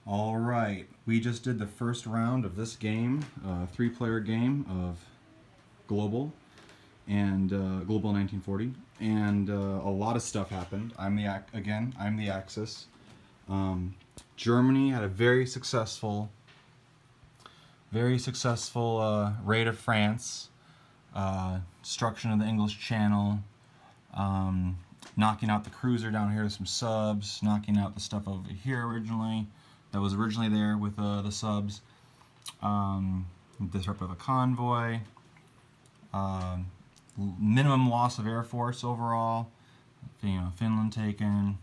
All right, we just did the first round of this game, three-player game of Global and Global 1940, and a lot of stuff happened. I'm the Axis. Germany had a very successful raid of France, destruction of the English Channel, knocking out the cruiser down here with some subs, knocking out the stuff over here that was originally there with the subs, disrupt of a convoy, minimum loss of air force overall, Finland taken,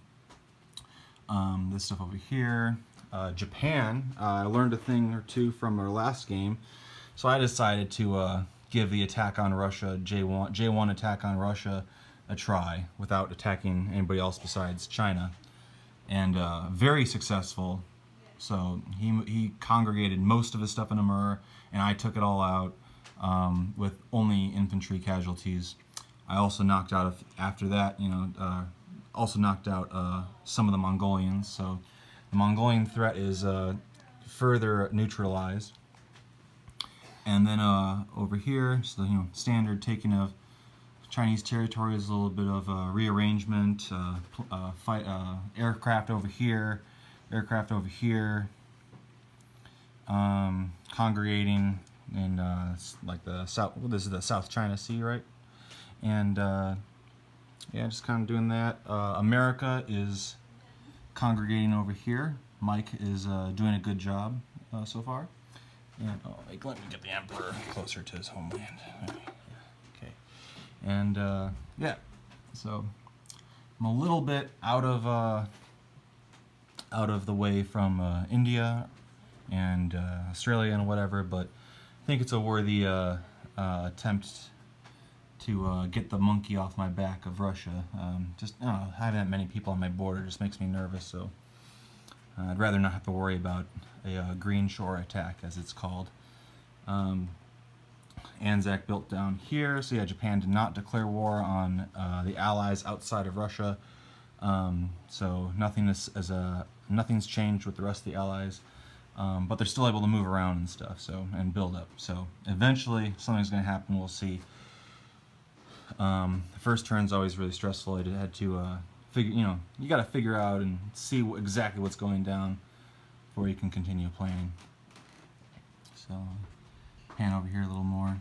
this stuff over here. Japan, I learned a thing or two from our last game, so I decided to give the attack on Russia, J1 attack on Russia, a try without attacking anybody else besides China, and very successful. So he congregated most of his stuff in Amur, and I took it all out with only infantry casualties. I also knocked out after that, also knocked out some of the Mongolians. So the Mongolian threat is further neutralized. And then over here, so standard taking of Chinese territories, a little bit of rearrangement, aircraft over here, congregating in like the south. Well, this is the South China Sea, right? And yeah, just kind of doing that. America is congregating over here. Mike is doing a good job so far. And let me get the Emperor closer to his homeland. Okay. And yeah, so I'm a little bit out of the way from India and Australia and whatever, but I think it's a worthy attempt to get the monkey off my back of Russia. Just having that many people on my border just makes me nervous, so I'd rather not have to worry about a green shore attack, as it's called. ANZAC built down here, so yeah, Japan did not declare war on the Allies outside of Russia. So nothing's changed with the rest of the Allies, but they're still able to move around and stuff, and build up. So eventually something's going to happen. We'll see. The first turn's always really stressful. I had to figure, you got to figure out and see exactly what's going down before you can continue planning. So pan over here a little more.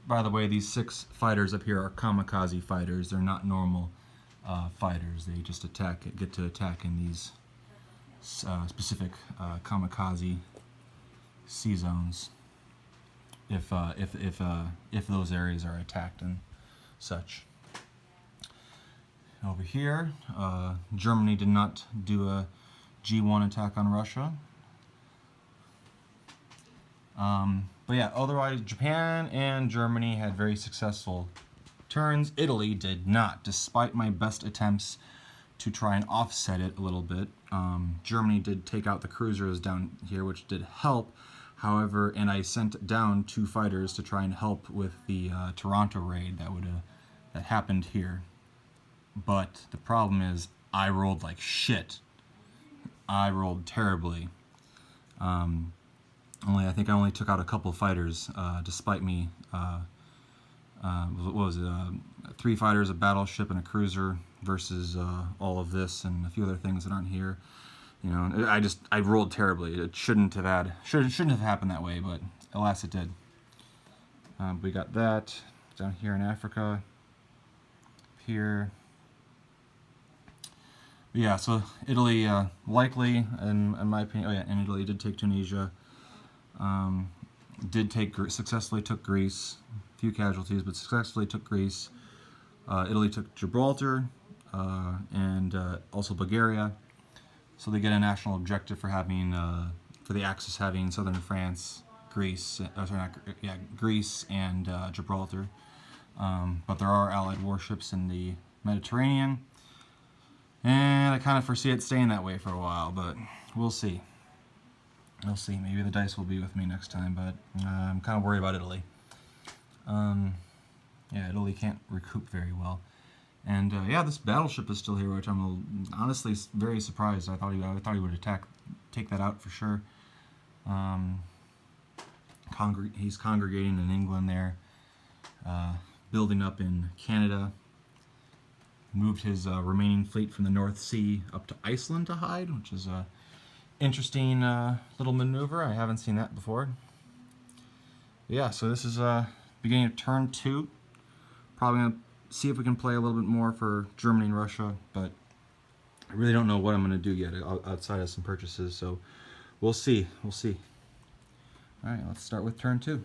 By the way, these 6 fighters up here are kamikaze fighters. They're not normal fighters. They just get to attack in these specific kamikaze sea zones if those areas are attacked and such. Over here, Germany did not do a G1 attack on Russia. But yeah, otherwise Japan and Germany had very successful turns. Italy did not, despite my best attempts to try and offset it a little bit. Germany did take out the cruisers down here, which did help. However, and I sent down 2 fighters to try and help with the Toronto raid that happened here. But the problem is, I rolled like shit. I rolled terribly. I think I only took out a couple of fighters, despite me. What was it? 3 fighters, a battleship, and a cruiser versus all of this and a few other things that aren't here. I rolled terribly. It shouldn't have happened that way, but alas, it did. We got that down here in Africa. Here. But yeah, so Italy likely, in my opinion. Oh yeah, and Italy did take Tunisia. Successfully took Greece. A few casualties, but successfully took Greece. Italy took Gibraltar and also Bulgaria. So they get a national objective for for the Axis having southern France, Greece, Greece and Gibraltar. But there are Allied warships in the Mediterranean, and I kind of foresee it staying that way for a while. But we'll see. We'll see. Maybe the dice will be with me next time, but I'm kind of worried about Italy. Yeah, Italy can't recoup very well. And yeah, this battleship is still here, which I'm honestly very surprised. I thought he would take that out for sure. Um, he's congregating in England there, building up in Canada. Moved his remaining fleet from the North Sea up to Iceland to hide, which is a interesting little maneuver. I haven't seen that before. Yeah, so this is beginning of turn 2. Probably gonna see if we can play a little bit more for Germany and Russia, but I really don't know what I'm gonna do yet outside of some purchases. So we'll see. All right, let's start with turn 2.